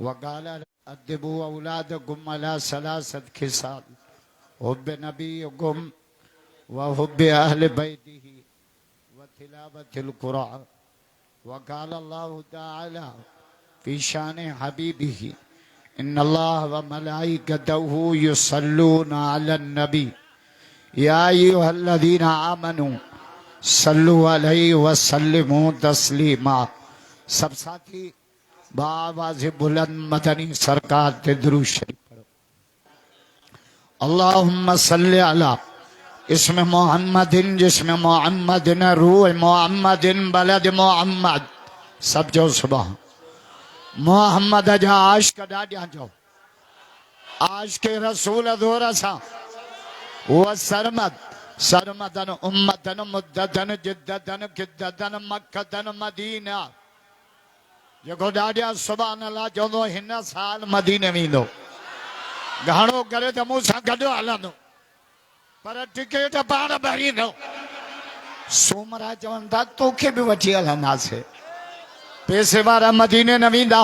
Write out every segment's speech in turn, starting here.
वक़ाल अद्दिबू औलादकुम अला सलासत खिसाल हुब्ब नबीकुम व हुब्ब अहले बैतिही व तिलावतिल कुरान वक़ाल अल्लाहु तआला फी शान हबीबिही इन्नल्लाह व मलाइकतहू युसल्लूना अलन नबी या अय्युहल्लज़ीना आमनू सल्लु अलैहि व सल्लिमू तस्लीमा। सब साथी बावाज़ बुलंद मदनी सरकार ते दुरूद शरीफ पढ़ो। अल्लाहुम्मा सल्लि अला इसमें मोहम्मदिन जिसमें मोहम्मदिन रूह मोहम्मदिन बलद मोहम्मद। सब जो सुबह मोहम्मद जा आश का डाडिया जो आश के रसूल दोरा सा वो सरमद सरमदन उम्मतन मुद्दतन जिद्दतन किद्दतन मक्कतन मदीना जेको डाडिया सुभान अल्लाह चवंदो हिन साल मदीने वेंदो घणो करे त मूं सां गॾु हलंदो पर टिकेट पाण भरींदो। सूमरा चवनि था तोखे बि वठी हलंदासीं। पैसे वारा मदीने न वेंदा,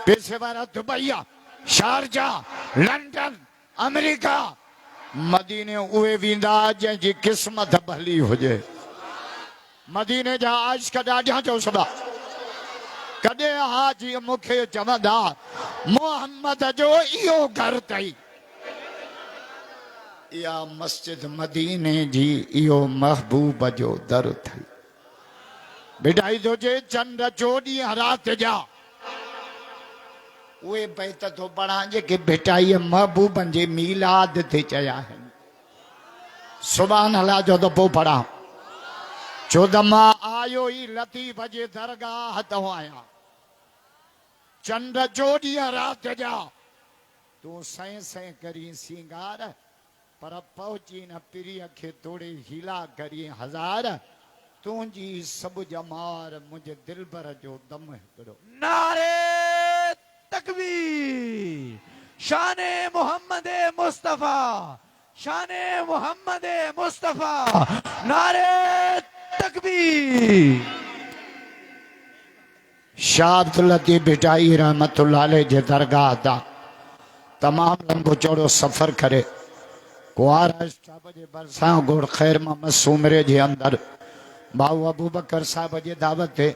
पैसे वारा दुबई शारजा लंडन अमेरिका मदीने उहे वेंदा जंहिंजी क़िस्मत भली हुजे। मदीने जा आशिक़ ॾाढा जो सबा कॾहिं हा जीअं मूंखे चवंदा मोहम्मद जो इहो घर अथई इहा मस्जिद मदीने जी इहो महबूब जो दर अथई। बिठाई थो जे चंड चोॾींहं राति जा उहे बैत थो पढ़ां जेके भिटाई महबूबनि जे मीलाद ते चया आहिनि। सुभान अल्लाह जो त पोइ पढ़ां छो त मां आयो ई लतीफ़ जे दरगाह तो आहियां। चंड चोॾींहं राति जा तूं सैं सैं करी सिंगार पर पहुची न पिरीअ खे तोड़े हीला करी हज़ार तुंहिंजी सभु जमार मुंहिंजे दिलबर जो दम हिकिड़ो। नारे तकबीर शाने मोहम्मद मुस्तफा शाने मोहम्मद मुस्तफा नारे तकबीर। शाह अब्दुल लतीफ़ भिटाई रहमतुल्लाह अलैह जे दरगाह ता तमाम लंबो चौड़ो सफ़र करे कुआर साहब जे भरिसां गोड़ ख़ैर मोहम्मद सूमरे जे अंदर भाऊ अबू बकर साहब जे दावत ते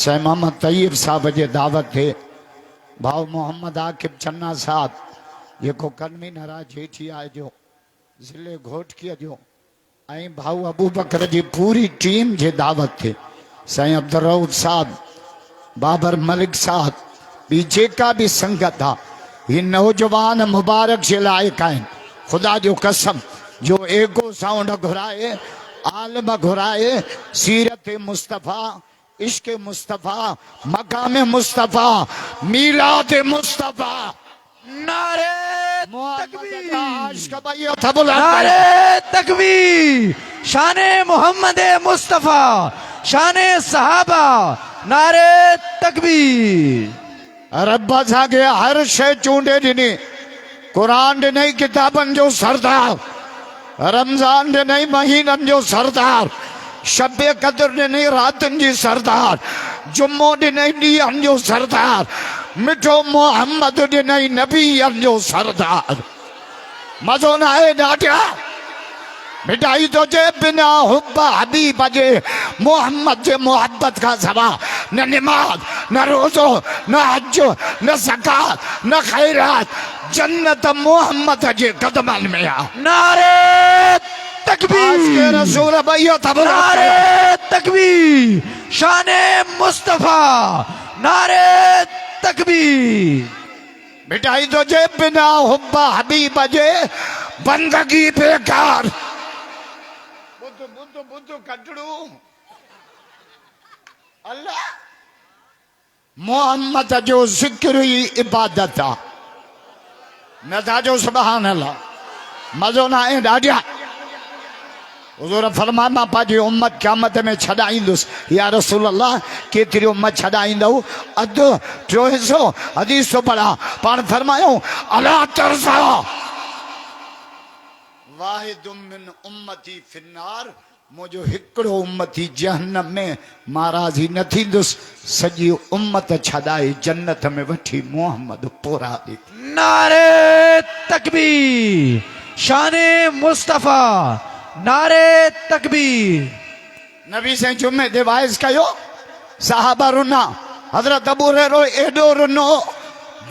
सै मोहम्मद तय्यब साहब जे दावत ते भाऊ मोहम्मद आकिब चन्ना साहब जेको कलमी नरा जेठिया जो ज़िले घोटकीअ जो ऐं भाऊ अबू बकर जी पूरी टीम जे दावत ते साईं अब्दुल रऊफ़ साहब बाबर मलिक साहब ॿी जेका बि संगत आहे ही नौजवान मुबारक जे लाइक़ आहिनि। खुदा जो कसम जो एगो साउंड घुराए आलम घुराए सीरत मुस्तफ़ा इश्क मुस्तफ़ा मकाम मुस्तफ़ा मीलाद मुस्तफ़ा नारे तकबीर नारे तकबीर शाने मोहम्मद मुस्तफा शाने सहाबा नारे तकबीर। रब्बा सागे हर शे चूंडे ॾिनी कुरान ॾिनई किताबनि जो सरदार रमज़ान ॾिनई महीननि जो सरदार शबे क़द्र ॾिनई रातुनि जी सरदार जुम्मो ॾिनई ॾींहंनि जो सरदार मिठो मोहम्मद ॾिनई नबीअनि जो सरदार। मज़ो न आहे ॾाढा मिठाई तो जे बिना हुब्ब हबीब जे मोहम्मद जे मोहब्बत का सवा न नमाज न रोज़ो न हज न ज़कात न खैरात जन्नत मोहम्मद जे कदमनि में आहे। नारे तकबीर के रसूल भैया नारे तकबीर शाने मुस्तफा नारे तकबीर। मिठाई तो जे बिना हुब्ब हबीब जे बंदगी बेकार बुद्ध कटड़ू अल्लाह मोहम्मद जो जिक्र ही इबादत आहे न था जो सुभान अल्लाह मज़ो न आहे ॾाढा। हुज़ूर फरमाया मां पंहिंजी उम्मत क़यामत में छॾाईंदुसि या रसूल अल्लाह केतिरी उम्मत छॾाईंदव अधु टियों हिसो हदीस तो पढ़ा पाण फरमायो अला तरसा वाहिदुम मिन उम्मती फिन्नार मुझो हिकिड़ो उम्मती जहन्नम में महाराजी न थींदुसि सॼी उम्मत छॾाए जन्नत में वठी मोहम्मद पोरा ॾे नारे तकबीर शान मुस्तफा नारे तकबीर नबी से जुमे ते वाइज़ कयो साहबा रुना हज़रत अबू हुरैरो एॾो रुनो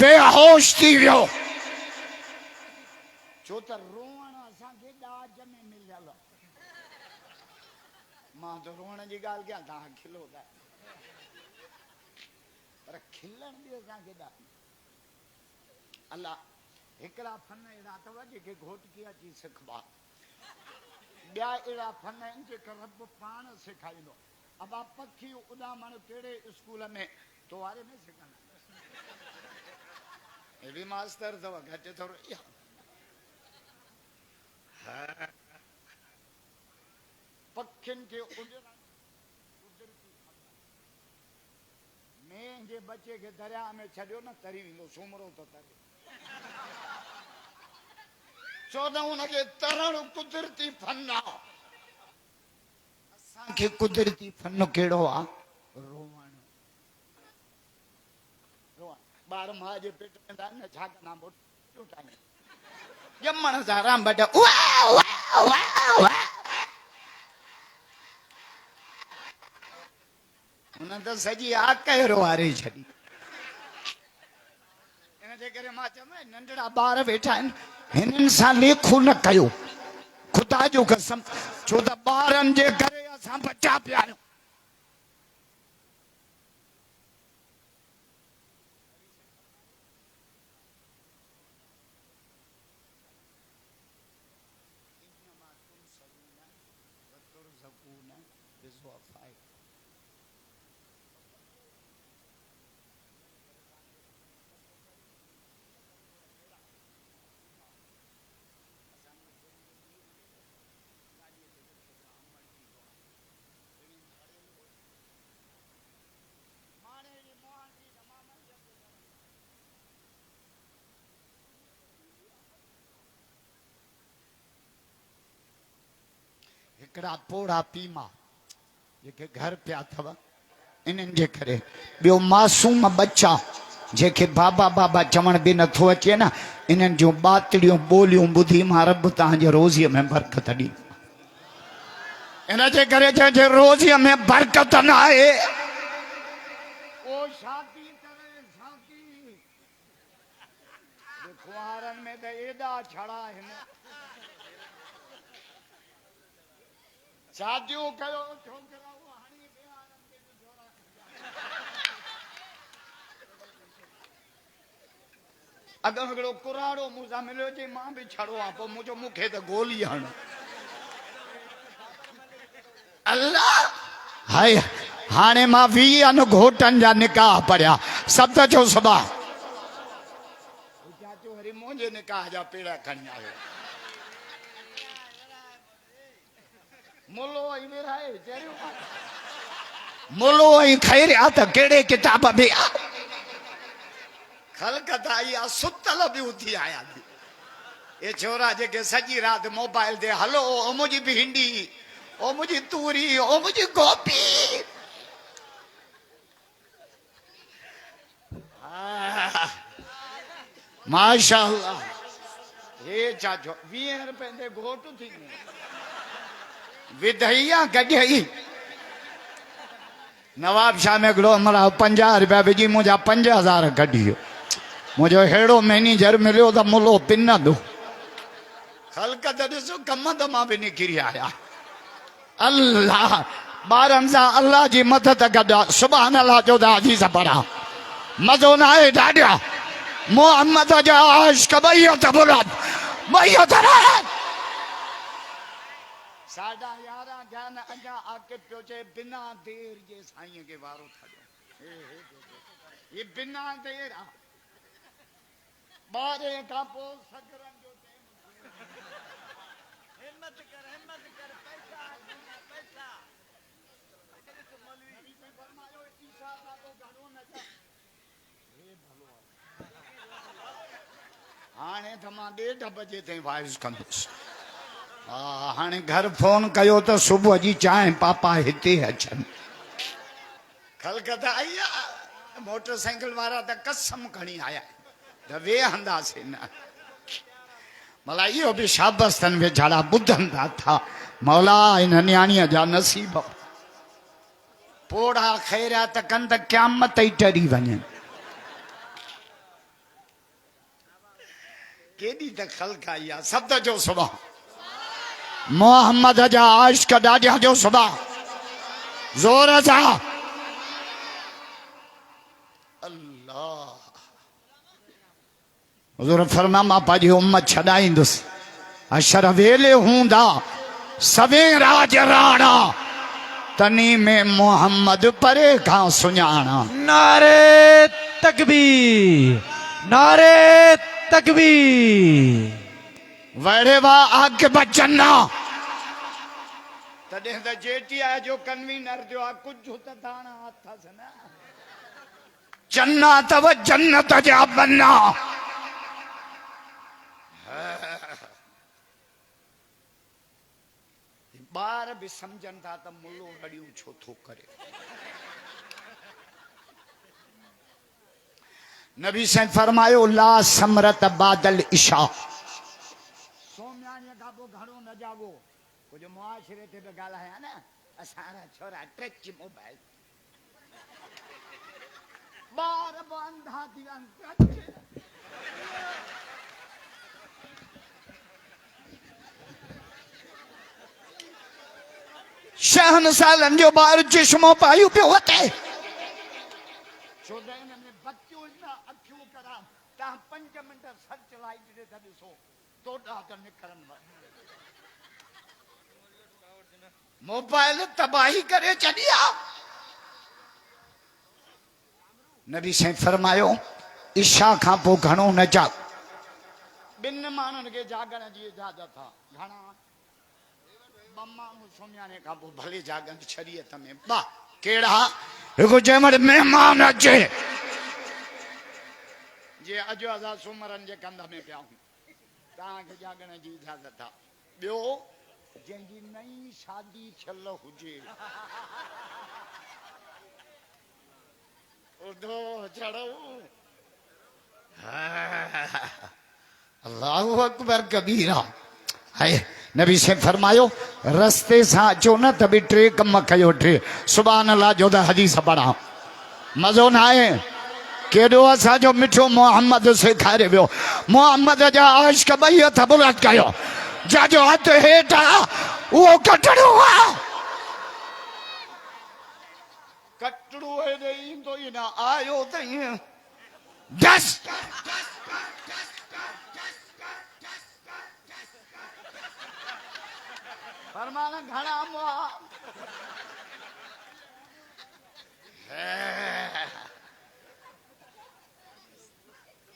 बेहोश थी वियो छो त रोअण असांखे ॾाज में मिलियल मां त रोअण जी ॻाल्हि कयां तव्हां खिलो था पर खिलण बि असांखे ॾाज अलाह हिकिड़ा फन अहिड़ा अथव जेके घोटकी अची सिखबा ॿिया अहिड़ा फन आहिनि जेके रब पाण सेखारींदो अब आप पखी उॾामण कहिड़े स्कूल में तोवारे में सिखंदा हे बि मास्तर अथव घटि थोरो इहा पखियुनि खे उॾण मेंह जे बचे खे दरिया में छॾियो न तरी वेंदो सूमरो तो तरे छो त हुनखे तरण कुदरती फन आहे असांखे कुदरती फन कहिड़ो आहे रोअण ॿार माउ जे पेट में था न छा कंदा ॼमण सां राम बट हुन त सॼी आकर वारे छॾी इनजे करे मां चवां नंढड़ा ॿार वेठा आहिनि हिननि सां लेखो न कयो ख़ुदा जो कसम छो त ॿारनि जे करे असां बचा पिया आहियूं हिकिड़ा पोड़ा पीमा जेके घर पिया अथव इन्हनि जे करे ॿियो मासूम बच्चा जेके बाबा बाबा चवण बि नथो अचे न इन्हनि जूं ॿातड़ियूं ॿोलियूं ॿुधी मां रब तव्हांजे रोज़ीअ में बरकत ॾी इनजे करे जंहिंजे रोज़ीअ में बरकत न आहे ओ शादी करे शादी कुंवारनि में त एॾा छड़ा आहिनि शादियूं कयो छोकिरा अगरि हिकिड़ो कुराड़ो मूंसां मिलियो चई मां बि छड़ो आहे पोइ मुंहिंजो मूंखे त गोली हण अल्लाह हाय हाणे मां 20 न घोटनि जा निकाह पढ़िया सभु त चओ सबा चाचो वरी मुंहिंजे निकाह जा पेड़ा खणी आयो मुलो ऐं विराए चरियो मुलो ऐं खैरिया त कहिड़े किताब में ख़लक़त आई आहे सुतल बि उथी आया ये छोरा जेके सॼी राति मोबाइल ते हलो ओ मुंहिंजी भिंडी ओ मुंहिंजी तूरी ओ मुंहिंजी गोभी माशाअल्लाह हे चाचो 20 रुपए ते घोट थी विधैया कढई नवाब शाह में हिकिड़ो हमरा 50 रुपया विझी मुंहिंजा 5000 कढी वियो मुझे हेड़ो मैनेजर मिलियो त मुलो पिन दो ख़लक़त ॾिसो कम त मां बि निकिरी आया अल्लाह ॿारनि सां अल्लाह जी मदद कढा सुभान अल्लाह जो हदीस पढ़ा मज़ो न आहे ॾाढा मोहम्मद जा आशिक़ बैयत बुलंद बैयत रहत 11:30 थिया न अञा आके पियो चए बिना देर जे साईं खे वारो था ॾियो ये बिना देर आहे 12 खां पोइ सगरनि जो हिम्मत कर पैसा पैसा फरमायो ईसा ॾाढो घणो न जा हे भलो हाणे त मां 1:30 बजे ताईं वाइज़ कंदुसि हाणे घर फोन कयो त सुबुह जी चांहि पापा हिते अचनि कलकत्ता आई आहे मोटरसाइकिल वारा त कसम खणी आया त वेहंदासीं न मला इहो बि शाबस अथनि वेचारा ॿुधनि था मौला हिन न्याणीअ जा नसीब पोड़ा ख़ैरात कनि त क़यामत ई टरी वञनि केॾी त ख़ल्क आई आहे शब्द जो सुभाउ मोहम्मद जा आशिक़ ॾाढा जो सुभाउ ज़ोर सां अल्लाह हुज़ूर फरमा मां पंहिंजी उम्मत छॾाईंदुसि अशर वेले हूंदा सवेरा राणा तनी में मोहम्मद परे खां सुञाणा नारे तकबीर नारे तकबीर वड़े वा आगे बचना तॾहिं त जेटी आहे जो कन्वीनर जो आहे कुझु त दाणा अथसि न चन्ना तव जन्नत जा बन्ना ॿार बि सम्झनि था त मुल्लो रड़ियूं छो थो करे नबी साईं फरमायो ला समरत बादल इशा सोमयानी खां पोइ घणो न जागो कुझु मुआशिरे ते बि ॻाल्हाया न असांजा छोरा टच मोबाइल ॿार बि अंधा थी विया आहिनि शहन सालन जो ॿार चश्मो पायूं पियो वठे छो त हिन में बचियो न अखियूं करा तव्हां 5 मिंट सर्च लाइट ॾे त ॾिसो तोड़ा त निकिरनि मोबाइल तबाही करे छॾी आहे नबी साईं फरमायो इशा खां पोइ घणो न जाग 2 माण्हुनि खे जागण जी इजाज़त आहे घणा 2 माण्हू सुम्हियाने खां पोइ भले जागनि शरीयत में 2 कहिड़ा हिकु जंहिं महिल महिमान अचे जे अॼु असां सूमरनि जे कंध में पिया आहियूं तव्हांखे जागण जी इजाज़त आहे ॿियो जंहिंजी नई शादी थियल हुजे उधो चढ़ो अल्लाहु अकबर कबीरा है नबी से फरमायो रस्ते सां अचो न त बि 3 कम कयो 3 सुभान अल्लाह जो त हदीस पढ़ा मज़ो न आहे केॾो असांजो मिठो मोहम्मद सेखारे वियो मोहम्मद जा आशिक़ 2 हथ बुलंद कयो जाजो हथ हेठि आहे उहो कटड़ो आहे कटड़ो हेॾे ईंदो ई न आयो त ईअं दस फरमान घणा मुआ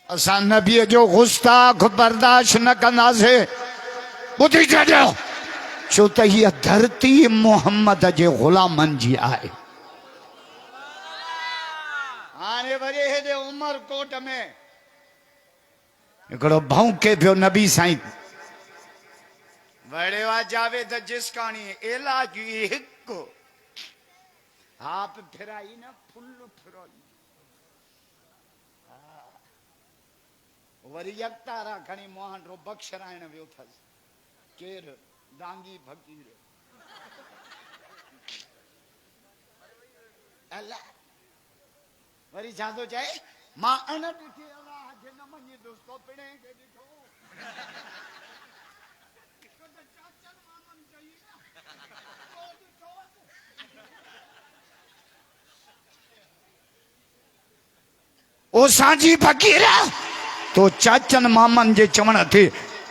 असां नबीअ जो गुस्ताख बर्दाश्त न कंदासीं ॿुधी छॾियो छो त हीअ धरती मोहम्मद जे ग़ुलामनि जी आहे हाणे वरी हेॾे उमरकोट में हिकिड़ो भौंके पियो नबी साईं वड़े वा जावेद जिसकाणी एला जी हिकु हाप फिराई न फुल फिरोई वरी यकतारा खणी मोहन रो बख्शराइण वियो अथसि केर डांगी फकीर अल्लाह वरी छा थो चए मां अन ॾिठी अलाह जे न मञी दोस्तो पिणे खे ॾिठो ओ सांझी फकीर तो चाचन मामन जे चवण ते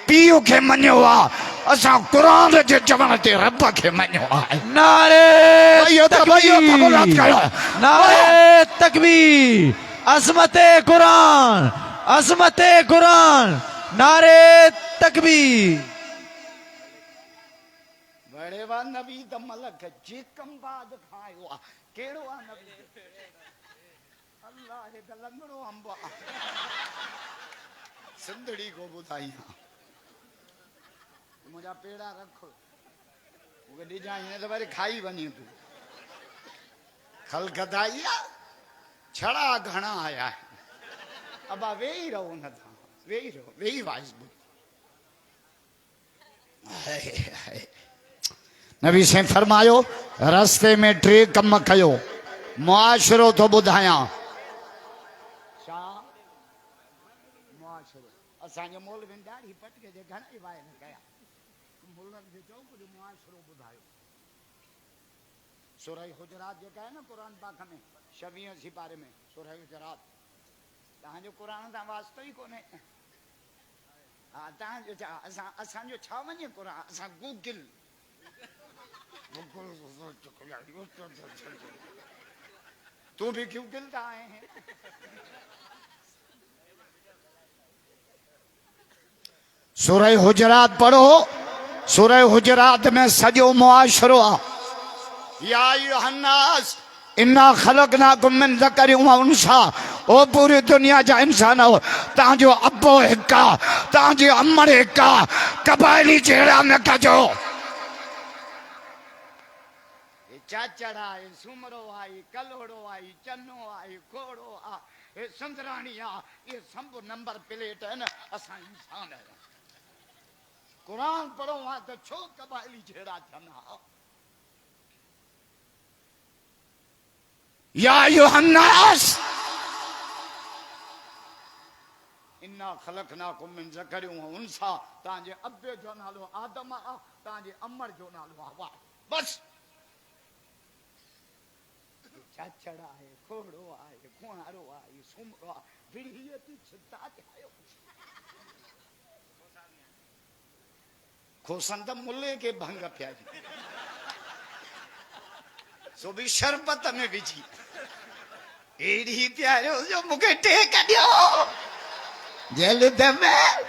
पीउ खे मञियो आहे असां क़ुरान जे चवण ते रब खे मञियो आहे नारे तकबीर नारे तकबीर अज़मते कुरान नारे तकबीर बड़े वा नबी द मलक जेकम बाद खायो आहे कहिड़ो आहे नबी अल्लाह हे त लंगड़ो अंब सिंधड़ी को ॿुधाई मुझा पेड़ा रखो मूंखे ॾिजां हिन त वरी खाई वञी तूं खलखताइया छड़ा घणा आया आहिनि अबा वेही रहो न तव्हां वेही रहो वेही वाइस नबी से फरमायो रस्ते में टे कम कयो मुआशरो तो ॿुधायां छा मुआशरो असांजे मौलविन ॾाढी पटके जे घणा ई वायन कया मुल्हनि खे चओ कुझु मुआशरो ॿुधायो सूरह हुजरात जेका आहे न क़ुर पाक में 26 सिपारे में सूरह हुजरात तव्हांजो क़ुर तां वास्तो ई कोन्हे हा तव्हांजो छा असांजो छा वञे क़ुर असां गूगल तू भी क्यों गिलता आए हैं सूरह हुजरात पढ़ो सूरह हुजरात में सजो मुआशरो या अय्युहन्नास इन्ना खलकनाकुम मिन ज़करिन व उन्सा ओ पूरी दुनिया जा इंसान हो तांजो अब्बो हिक्का तांजी अम्मड़ हिक्का कबायली चेड़ा न कजो चाचड़ा है सुमरो आई कलोड़ो आई चन्नो आई खोड़ो आ ये संतराणी आ ये सब नंबर प्लेट है ना असा इंसान है कुरान पढ़ो वहां तो छो कबायली छेड़ा थना या अय्युहन्नास इन्ना खलकनाकुम मिन ज़करिन व उन्सा तांजे अब्बे जो नालो आदम आ तांजे अम्मड़ जो नालो हवा बस चाचड़ा है खोड़ो आहे कुआरो आहे सुमरो आहे विड़ियती छिता जायो खोसंद मुल्ले के भंग प्याजी सो भी शरबत में विझी एड़ी प्यारो जो मुके टेक दियो जेल दे में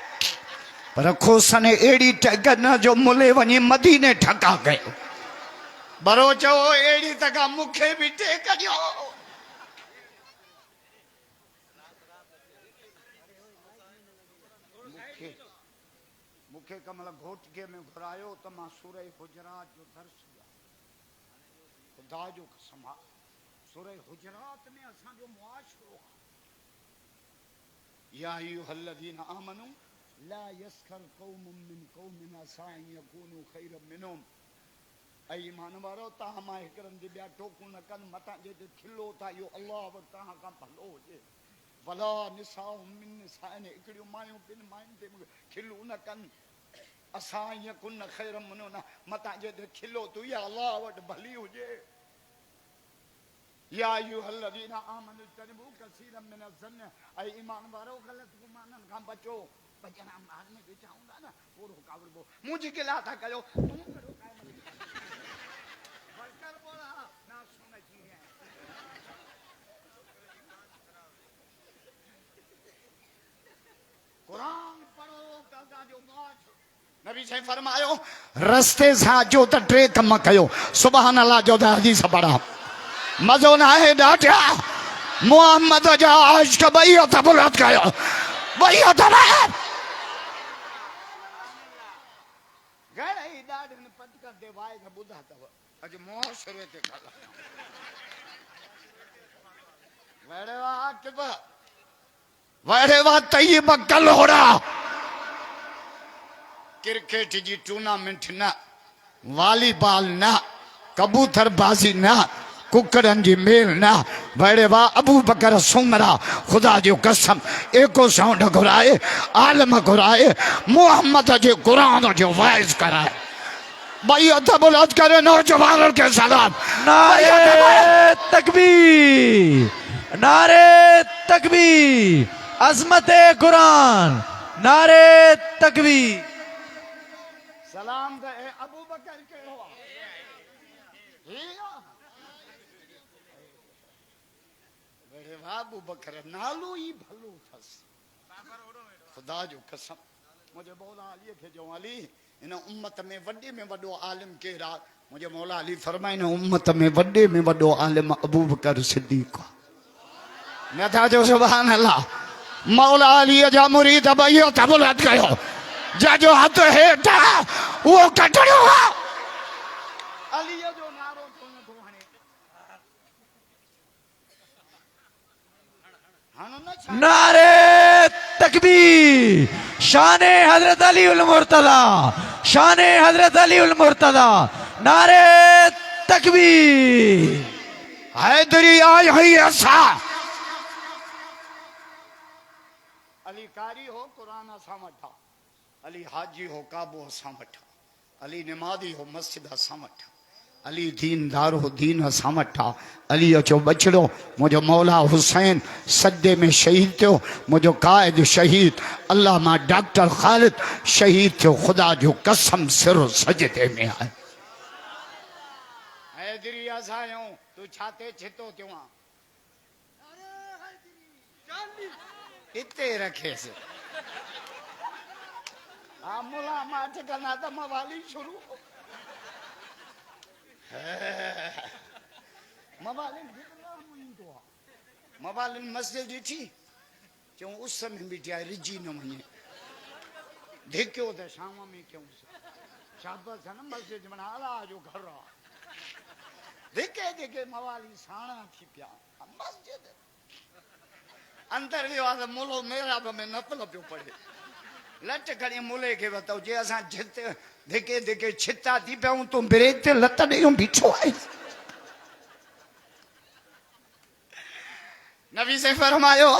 पर खोसन एड़ी टक न जो मुले वनी मदीने ठका गयो बरोचो एड़ी तका मुखे भी टेक दियो मुखे कमल घोटके में घुरायो त मां सूरह हुजरात जो दर्श दिया खुदा जो कसम सूरह हुजरात में असा जो मुआशरो या अय्युहल्लज़ीना आमनू ला यस्खर कौमुम मिन कौमिन असा अन यकूनू खैरम मिनहुम ऐ ईमान वारो तव्हां मां हिकड़नि जे ॿिया टोकूं न कनि मथां जे खिलो था इहो अलाह वटि तव्हां खां भलो हुजे भला निसाउ मिन निसाइन हिकिड़ियूं मायूं ॿिनि मायुनि ते खिलूं न कनि असां ईअं कुन ख़ैरम मनो न मथां जे खिलो तूं इहा अलाह वटि भली हुजे या अय्युहल्लज़ीना आमनू इज्तनिबू कसीरम मिन अज़्ज़न्न ऐं ईमान वारो ग़लत गुमाननि खां बचो बचना मार में बि चवंदा न पूरो कावड़बो मुंहिंजी गिला था कयो तूं करो नबी से फरमायो रस्ते सां जो त टे कम कयो सुभान अल्लाह जो त हदीस पढ़ा मज़ो न आहे ॾाढा मोहम्मद जा आशिक़ ॿई हथ बुलंद कयो ॿई हथ घणेई ॾाढनि पटकनि ते वाए खे ॿुधा अथव अॼु मुआशरे ते वेड़े वाह तय्यब कलोड़ा क्रिकेट जी टूर्नामेंट न वॉलीबॉल न कबूतर बाजी न कुकड़न जी मेल न बड़े वाह अबू बकर सुमरा खुदा जो कसम एको साउंड घुराए आलम घुराए मोहम्मद जे कुरान जो वाइज कराए भाई अदा बुलंद करे नौजवानों के सलाम नारे तकबीर नारे तकबीर अजमत कुरान नारे तकबीर सलाम दे अबू बकर के हो बड़े अबू बकर नालो ही भलो थस खुदा जो कसम मुझे मौला अली के जो अली इन उम्मत में वडो आलिम केरा मुझे मौला अली फरमाए न उम्मत में वडो आलिम अबू बकर सिद्दीक नथा जो सुभान अल्लाह मौला अली जा मुरीद भाइयों तबलत कयो जाजो हथ हेठा वो कटड़ो अली जो नारो तो हाणे हानो न छा नारे तकबीर, शान हजरत अली उल मुर्तदा, शान हजरत अली उल मुर्तदा, नारे तकबीर। हैदरी आई हुई ऐसा अली कारी हो कुरान असां वठा, अली हाजी हो काबो असां वठा, अली निमादी हो मस्जिद असां वठा, अली दीनदार हो दीन असां वठा, अली जो बछड़ो मुझो मौला हुसैन सदे में शहीद थियो, मुझो कायद शहीद अल्लाह मां डॉक्टर ख़ालिद शहीद थियो, खुदा जो कसम सिरो सजदे में आहे। हैदरी असां तू छाते छितो थियो आ इते रखेस मुला माठ करना तो मवाली शुरू मवाली मस्जिद ॾिठी क्यों उस समय बीठा रिजी न वञे धिक्यो त शाम में क्यों शाबस है ना मस्जिद बना अला जो घर आ धिके धिके मवाली साणा थी पिया मस्जिद अंदर वियो आहे त मुलो मेराब में नफल पियो पढ़े लट खणी मुले खे वरितो जे असां धिके धिके छिता थी पियूं तूं ब्रेक ते लत ॾेयूं बीठो आहे। नबी से फरमायो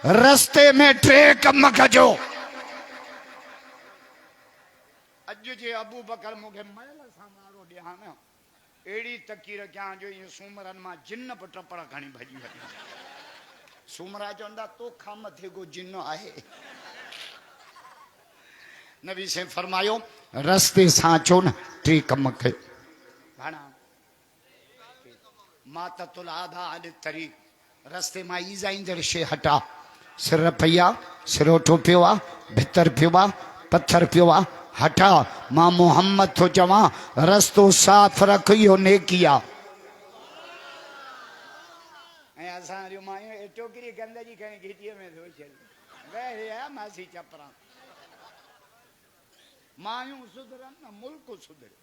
रस्ते में टे कम कजो अॼु जे अबू बकर मूंखे महिल सां मारो ॾियां न अहिड़ी तकीर कयां जो ईअं सूमरनि मां जिन बि टपड़ खणी भॼी वञे सूमरा चवंदा तोखा मथे को जिन आहे। नबी से फरमायो रस्ते सां अचो न टे कम कयो घणा माततुल आधा अॼु तरीक़ रस्ते मां ईज़ाईंदड़ शइ हटा सिर पई आहे सिरोटो पियो आहे भितर पियो आहे पत्थर पियो आहे हटा मां मोहम्मद थो चवां रस्तो साफ़ रख इहो नेकी आहे। ऐं असां जो मायूं टोकरी गंद जी खणी घिटीअ में धो छॾ वे मासी चपरा मायूं सुधरनि न मुल्क सुधरे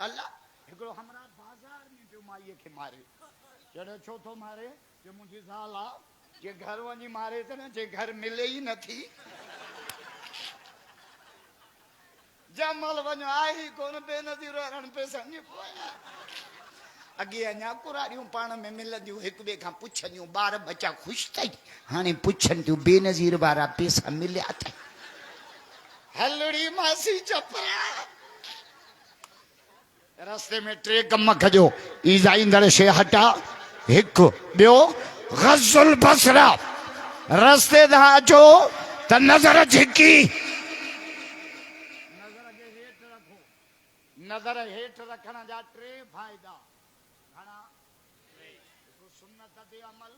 अल्लाह हिकिड़ो हमरा बाज़ार में पियो माईअ खे मारे जॾहिं छो थो मारे जो मुंहिंजी ज़ाल आहे जे घर वञी मारे त न जे घर मिले ई नथी जमल वञो आहे ई कोन बेनज़ीरो हरण पैसनि पोयां अॻे अञा कुराड़ियूं पाण में मिलंदियूं हिक ॿिए खां पुछंदियूं ॿार बच्चा ख़ुशि अथई हाणे पुछनि थियूं बेनज़ीर वारा पैसा मिलिया अथई हलड़ी मासी चपरा रस्ते में टे कम कजो ईज़ाईंदड़ शइ हटा हिकु ॿियो गज़ुल बसरा रस्ते तां अचो त नज़र झिकी नज़र हेठि रखण जा टे फ़ाइदा घणा सुन्नत ते अमल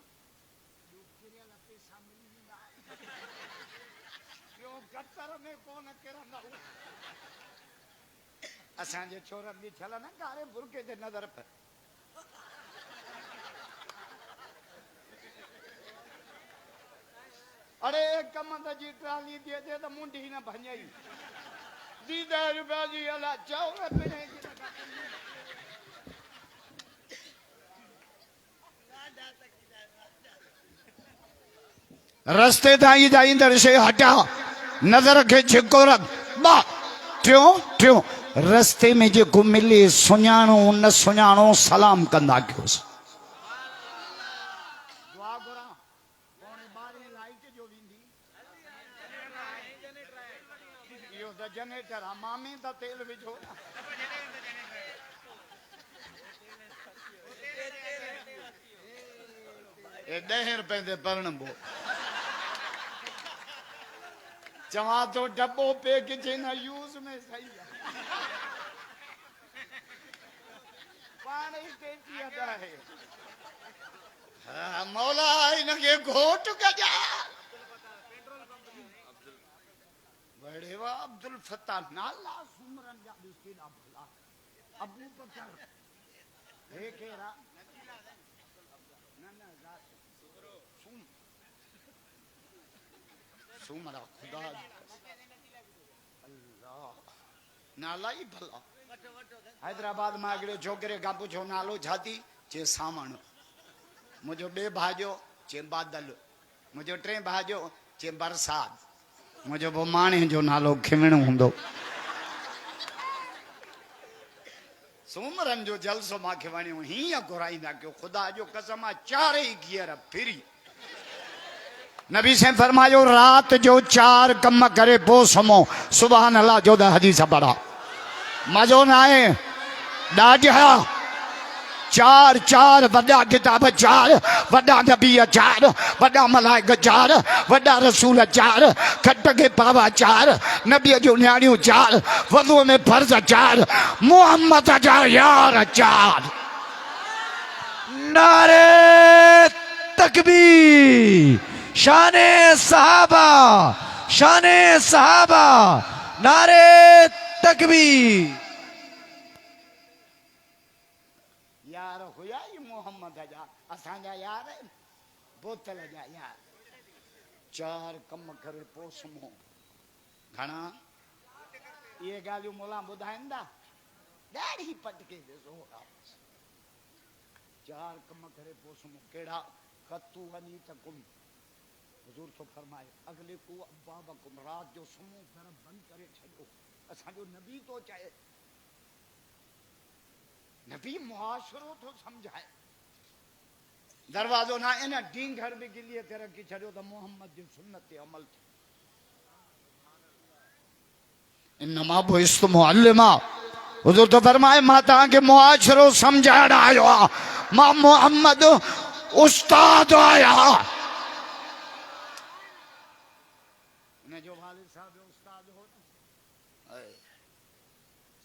किरियल पैसा मिली वेंदा ॿियो गतर में कोन किरंदा असांजे छोरनि जी थियल न कारे बुरके ते नज़र पे अरे कमंद जी ट्राली दे दे त मुंडी न भञई दीदा रुपया जी अला चाव पे रस्ते ताईं जाईंदड़ शइ हटा नज़र खे छिको रख टियों टियों रस्ते में जेको मिले सुञाणो न सुञाणो सलाम कंदा कयोसि जनरेटर मामे दा तेल विझो ए 10 रुपए दे परणबो चवां तो डब्बो पे किथे न यूज में सही है पानी टेटी अदा है मौला इनके घोट कजा बड़े वा अब्दुल फत्ताह नाला सुमरन जा बिस्किट भला अबू बकर हे केरा न सुमरा खुदा अल्लाह नाला ही भला हैदराबाद में अगले छोकरे का पूछो नालो छाती चे सावण मुझे बे भाजो चे बादल मुझे टे भाजो चे बरसात मुझे वो माणे जो नालो खिमण हुंदो सूमरन जो जलसो माखे वणियो हीअं घुराईंदा कयो खुदा जो कसम आहे चारई गियर फिरी नबी से फरमायो रात जो 4 कम करे पो सुमो सुभान अल्लाह जो द हदीस पढ़ा मजो ना आए ॾाढा 4 वॾा किताब 4 वॾा नबी 4 वॾा मलाइक 4 वॾा रसूल 4 खट के पावा 4 नबी जो न्याणियूं 4 वज़ू में फर्ज़ 4 मोहम्मद जा यार 4 नारे तकबीर शाने सहाबा नारे तकबीर यार हुया ही मोहम्मद जा असांजा यार बोतल जा यार 4 कम करे पोसमो घणा ये ॻाल्हियूं मोला ॿुधाईंदा ॾाढी पटके ॾिसो 4 कम करे पोसमो कहिड़ा खतू वञी त कुम हुजूर तो फरमाए अगले को अब्बाबकुम रात जो सुम्हो घर बंद करे छॾियो असांजो नबी तो चए नबी मुआशरो तो समझाए दरवाजो ना इन डी घर में गिलिए ते रखी छॾियो त मोहम्मद जी सुन्नत ते अमल थी इन्नमा बुइस्तु मुअल्लिमा हुजूर तो फरमाए मां तव्हांखे मुआशरो समझाइण आयो आ मां मोहम्मद उस्ताद आया ने जो वालिद साहब उस्ताद हो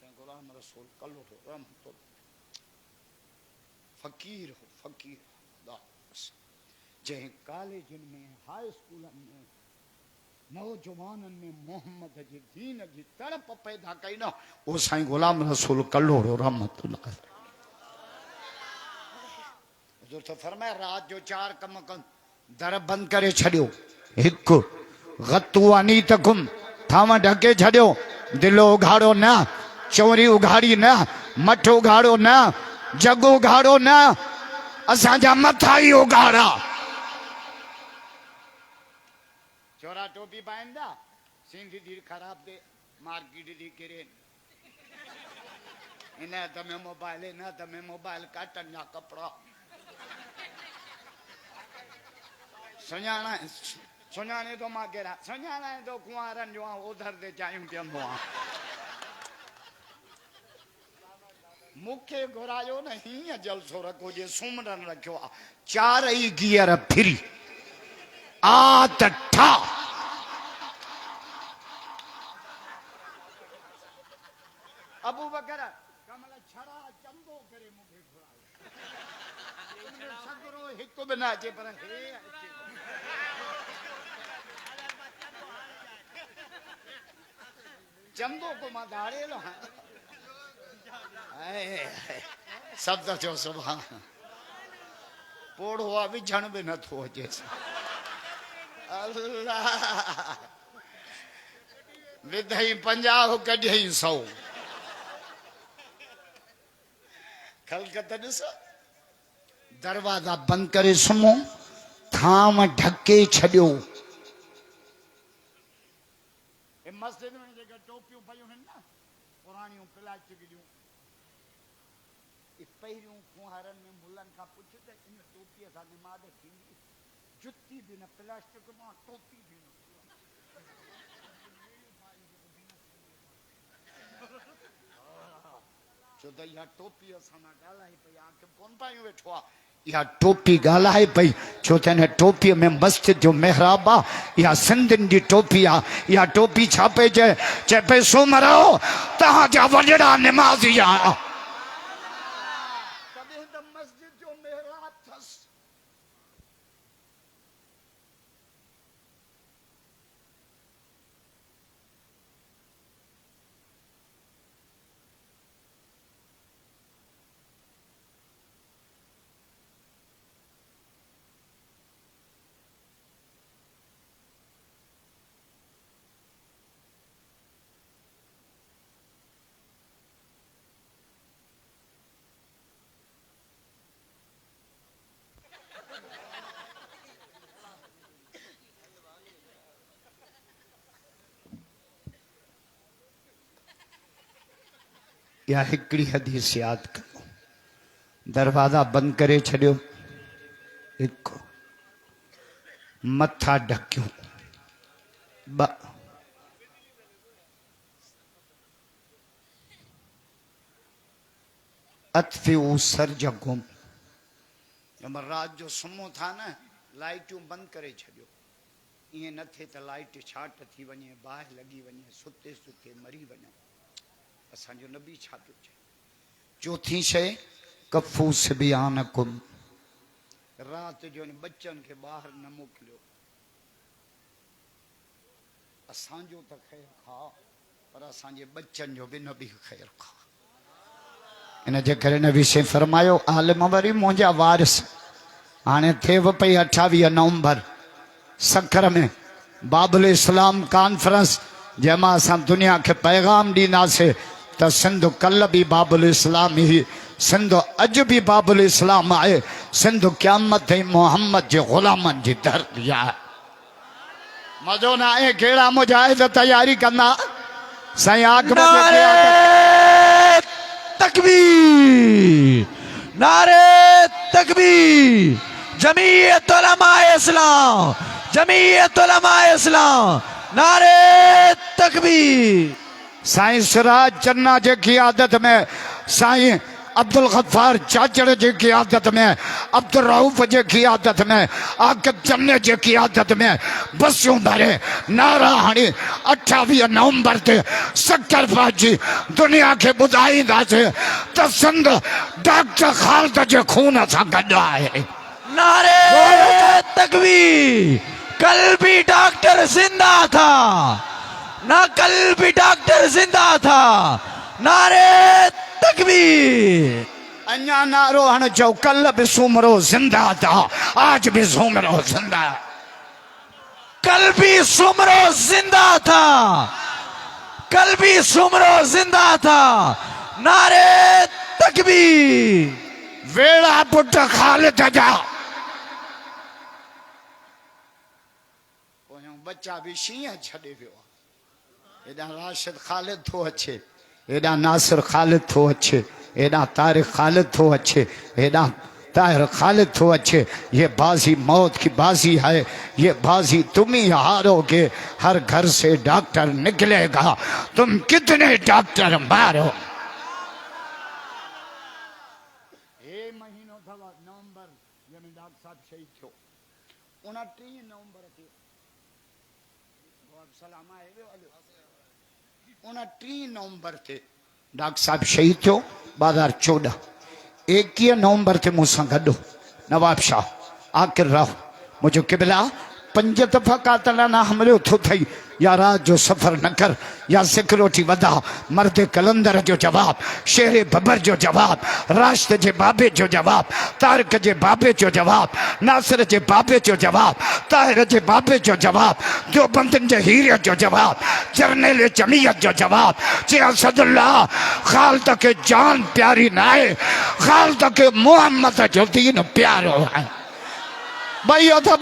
से गुलाम रसूल कल्लो तो रहमत फकीर हो फकीर जंहिं कॉलेजनि में हाई स्कूलनि में नौजवाननि में मोहम्मद जी दीन जी तड़प पैदा कई न वो साईं गुलाम रसूल कल्लोड़ो रहमतुल्लाह हुजूर तो फरमाए रात जो 4 कम कन दर बंद करे छड़ियो एक गतुआनी तकुम थाम ढके छड़ियो दिलो उघाड़ो न चोरी उघाड़ी न मठ उघाड़ो न जग उघाड़ो न असांजा मथा ही उघाड़ा चोरा टोपी पाइंदा सिंधी दी खराब दे मार्केट दी करे इन तमे मोबाइल काटन या कपड़ा सुञाणे तो मां केरा सुञाणे तो कुंवारन जो उधर दे चायूं पियंदो आ मुखे घुरायो न हीअं जलसो रखो जे सुमरन रखियो आ 4 ई गियर फिरी आ त ठा अबू बकर कमल छड़ा चंदो करे मुखे घुरायो सगरो हिक बि न अचे पर हे अचे चंदो को मां दाड़े लो शब्द थियो सुभान पोड़ो आ विझण बि नथो अचे अल्लाह विधई 50 कढई 100 खलकत ॾिसो दरवाजा बंद करे सुम्हो थाम ढके छॾियो मस्जिद में जेका टोपियूं पयूं आहिनि न पुराणियूं प्लास्टिक जूं पहिरियों कुंहारनि में मुलनि खां पुछ त इन टोपीअ सां निमाज़ थींदी जुती बि न प्लास्टिक मां टोपी बि न छो त इहा टोपी असां मां ॻाल्हाए पई आंख कोन पायूं वेठो आहे इहा टोपी ॻाल्हाए पई छो त हिन टोपीअ में मस्जिद जो मेहराब आहे इहा सिंधियुनि जी टोपी आहे इहा टोपी छा पई चए पई सूमरो तव्हांजा वॾड़ा निमाज़ी आहे या हिकड़ी हदीस याद करो, दरवाजा बंद करे छड़ियो, एक मथा ढक्यो, ब अतफे सर जगुम। जब रात जो सुम्हो था न, लाइटूं बंद करे छड़ियो, इं न थे त लाइट छाट थी वने, बाहि लगी वने, सुते सुते मरी वने। असांजो नबी छा पियो चए? चौथी शइ कफू सिबियानकुम, रात जो बच्चन के बाहर न मोकिलियो। असांजो त ख़ैर खा, पर असांजे बच्चन जो बि नबी ख़ैर खा। इन जे करे नबी से फरमायो, आलिम वरी मुंहिंजा वारिस। हाणे थिएव पई 28 नवंबर सखर में बाबुल इस्लाम कॉन्फ्रेंस, जंहिंमां असां दुनिया खे पैगाम ॾींदासीं त सिंध कल्ह बि बाबुल इस्लाम ही, सिंध अॼु बि बाबुल इस्लाम आहे, सिंध क़यामत ताईं मोहम्मद जे ग़ुलामनि जी धरती आहे। मज़ो न आहे? कहिड़ा मुजाहिद तयारी कंदा? साईं आख़िर नारे तकबीर, नारे तकबीर। जमीयत उलमा इस्लाम, जमीयत उलमा इस्लाम, नारे तकबीर। साईं सिराज चन्ना जे क़ियादत में, साईं अब्दुल गफ्फार चाचड़ जे क़ियादत में, अब्दुल रऊफ जे क़ियादत में, आकिब चन्ने जे क़ियादत में बसियूं भरे नारा हणी 28 नवंबर ते सक्कर बाजी दुनिया खे ॿुधाईंदासीं त सिंध डॉक्टर ख़ालिद जे खून सां गॾु आहे। नारे तकबीर। कल भी डॉक्टर जिंदा था, ना कल भी डॉक्टर जिंदा था। नारे तकबीर। अञा नारो हण चओ, कल भी सुमरो जिंदा था, आज भी सुमरो जिंदा। कल भी सुमरो जिंदा था, कल भी सुमरो जिंदा था। नारे तकबीर। वेड़ा पुट ख़ालिद जा, बच्चा भी शींहं छॾे वियो। हेॾा राशिद ख़ालिद थो अचे, हेॾा नासिर ख़ालिद थो अचे, हेॾा तारिक ख़ालिद थो अचे, हेॾा ताहिर ख़ालिद थो अचे। ये बाजी मौत की बाजी है, ये बाजी तुम ही हारोगे। हर घर से डॉक्टर निकलेगा, तुम कितने डॉक्टर मारो। ये महीनो था नवंबर, जंहिंमें डॉक्टर साहब शहीद थियो। 29 नवंबर ते 29 नवंबर ते डॉक्टर साहब शहीद थियो 2014। 21 नवंबर ते मूंसां गॾु नवाब शाह आकिर राव मुझो किबला 5 दफ़ा कातलाना हमलो थो थई, या रात जो सफ़र न कर, या सिक्योरिटी वधा। मर्द कलंदर जो जवाब, शेर बबर जो जवाब, राशिद जे बाबे जो जवाब, तारिक जे बाबे जो जवाब, नासिर जे बाबे जो जवाब, ताहिर जे बाबे जो जवाब, देवबंदन जे हीरे जो जवाब, जर्नल जमीयत जो जवाब। जे असदुल्लाह ख़ालिद के जान प्यारी न आहे, ख़ालिद के मोहम्मद जो दीन प्यारो है। भाइयों था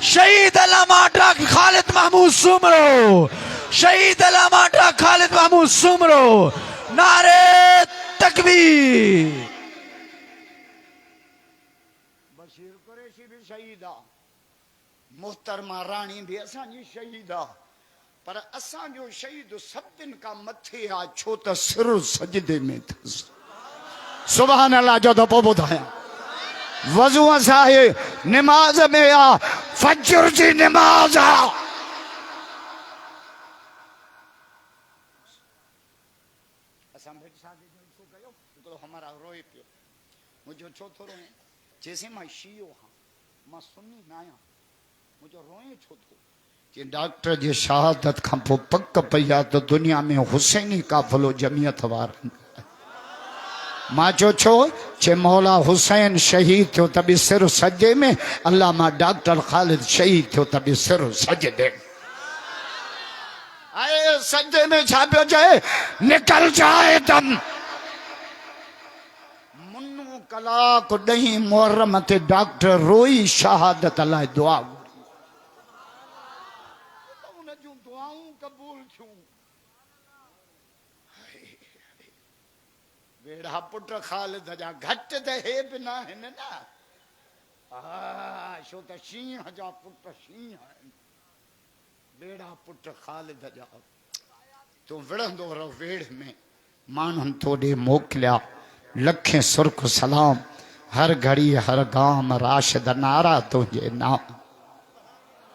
शहीद अल्लामा डॉक्टर खालिद महमूद सुमरो, शहीद अल्लामा डॉक्टर खालिद महमूद सुमरो। नारे तकबीर। बशीर कुरैशी भी शहीद आ, मुहतरमा रानी भी असांजी शहीद आ, पर असांजो शहीद सभिनि खां मथे आ, छो त सिर सजदे में अथसि। सुभान अल्लाह जो दफ़ो ॿुधायां, वज़ू असांजे निमाज़ में आ, फजर जी निमाज़ आ। असां भेट शादी जो छो कयो, हिकिड़ो हमारा रोए पियो। मुंहिंजो छो थो रोए? जैसे मां शियो हाँ, मां सुन्नी न आहियां, मुंहिंजो रोए छो थो? जे डॉक्टर जी शहादत खां पोइ पक पई आहे त दुनिया में हुसैनी काफ़िलो जमीयत वारनि। मां छो चे मौला हुसैन शहीद थियो त बि सिर सजे में, अल्लामा डॉक्टर खालिद शहीद थियो त बि सिर सजदे। आए सजदे में छा पियो चए? निकल जाए दम। मुन्नू कलाक 10 मुहर्रम ते डॉक्टर रोई शहादत लाइ दुआ घुरी। उन जूं दुआऊं कबूल थियूं। बेड़ा पुट ख़ालिद जा घट त हे बि न आहिनि न हा छो त शींहं जा पुट शींहं आहिनि बेड़ा पुट ख़ालिद जा तूं विढ़ंदो रहो वेड़ में माण्हुनि तोॾे मोकिलिया लखे सुर्ख सलाम हर घड़ी हर गाम राशिद नारा तुंहिंजे नाम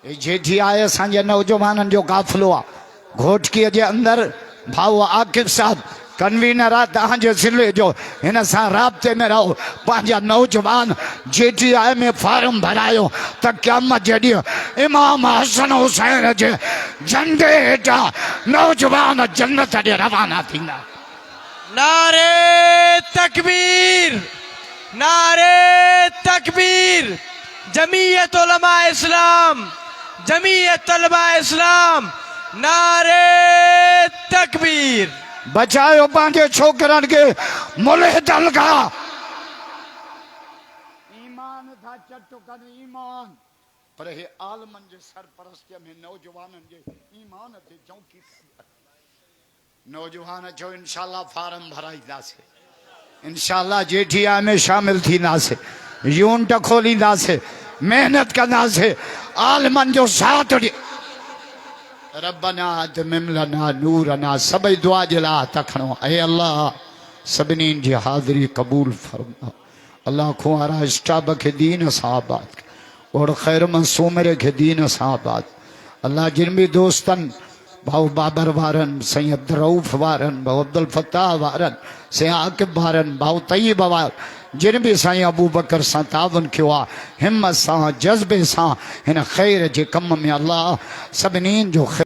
जेठी आहे असांजे नौजवाननि जो काफ़िलो आहे घोटकीअ जे अंदरि भाऊ आकिब साहब कन्वीनर आहे तव्हांजे ज़िले जो हिन सां राब्ते में रहो पंहिंजा नौजवान जेठी आहे में फार्म भरायो त क़यामत जे ॾींहुं इमाम हसन हुसैन जे झंडे हेठां नौजवान जन्नत ॾे रवाना थींदा नारे तकबीर नारे तकबीर जमीयत उलमा इस्लाम जमीयत तलबा इस्लाम नारे तकबीर बचायो पंहिंजे छोकरनि खे मुल्हिदनि खां ईमान था चट कनि ईमान पर हे आलमनि जे सरपरस्तीअ में नौजवाननि जे ईमान ते चौकी नौजवान चओ इंशाअल्लाह फार्म भराईंदासीं इंशाअल्लाह जेठिया में शामिल थींदासीं यूनिट खोलींदासीं मेहनत कंदासीं आलमनि जो साथ ॾे रब्बना अतमिम लना नूरना सभई दुआ जे लाइ हथ खणो ऐं अल्लाह सभिनी जी हाज़िरी क़बूल फरमा अल्लाह खुआरा स्टाफ खे दीन सां आबाद और ख़ैर मंसूमरे खे दीन सां आबाद अल्लाह जिन बि दोस्तनि भाऊ बाबर वारनि साईं अब्दुल रऊफ़ वारनि भाऊ अब्दुल फताह वारनि साईं आकिब वारनि भाऊ तय्यब वारनि जिन भी साईं अबू बकर सां तावन कियो आहे हिम्मत सां जज़्बे सां हिन ख़ैर जे कम में अल्लाह सभिनी जो